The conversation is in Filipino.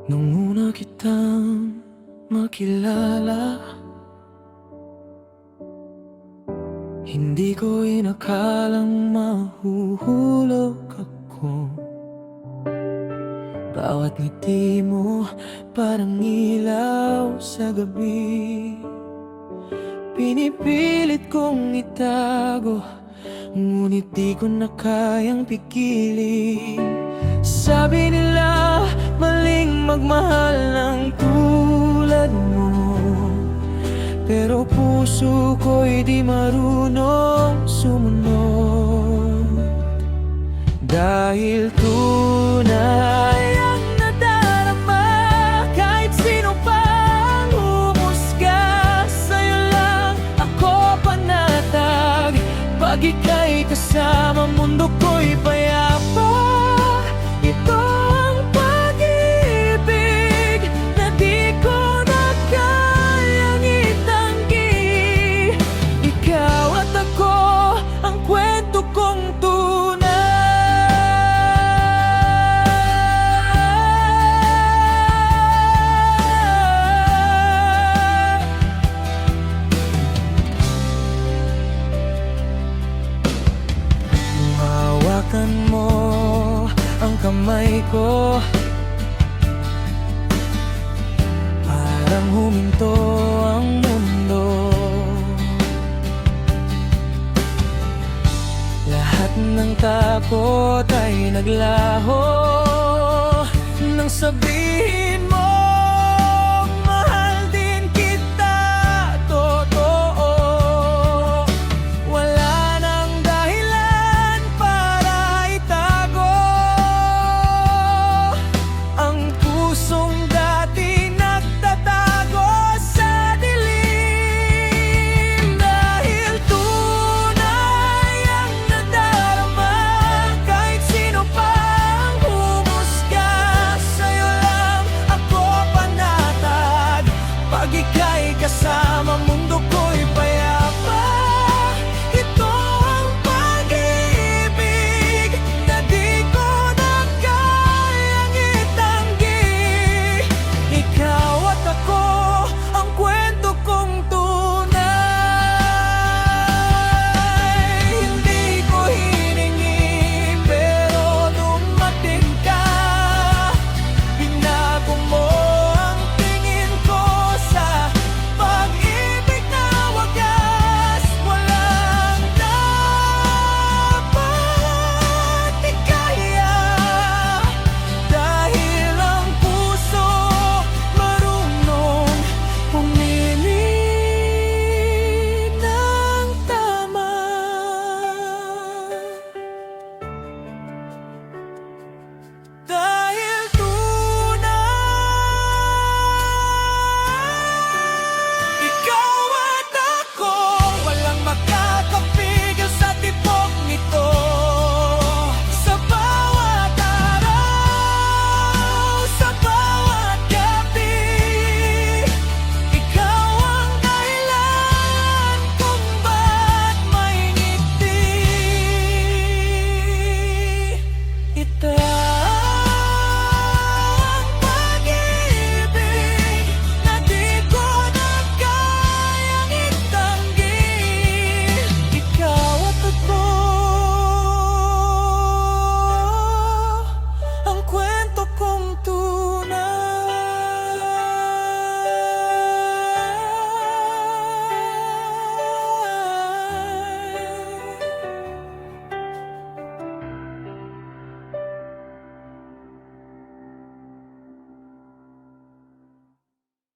Nung una kitang makilala, hindi ko inakalang mahuhulog ako. Bawat ngiti mo parang ilaw sa gabi. Pinipilit kong itago, ngunit di ko na kayang pigilin. Sabi nila maling magmahal ng tulad mo, pero puso ko'y di marunong sumunod. Dahil tunay ang nadarama, kahit sino pang humusga, sa'yo lang ako panatag. Pag ika'y kasama, mundo ko'y payapa. Ito ang pag-ibig na di ko na kayang itanggi. Ikaw at ako, ang kwento kong tunay. Hawakan mo ang kamay ko, parang huminto ang mundo. Lahat ng takot ay naglaho nang sabihin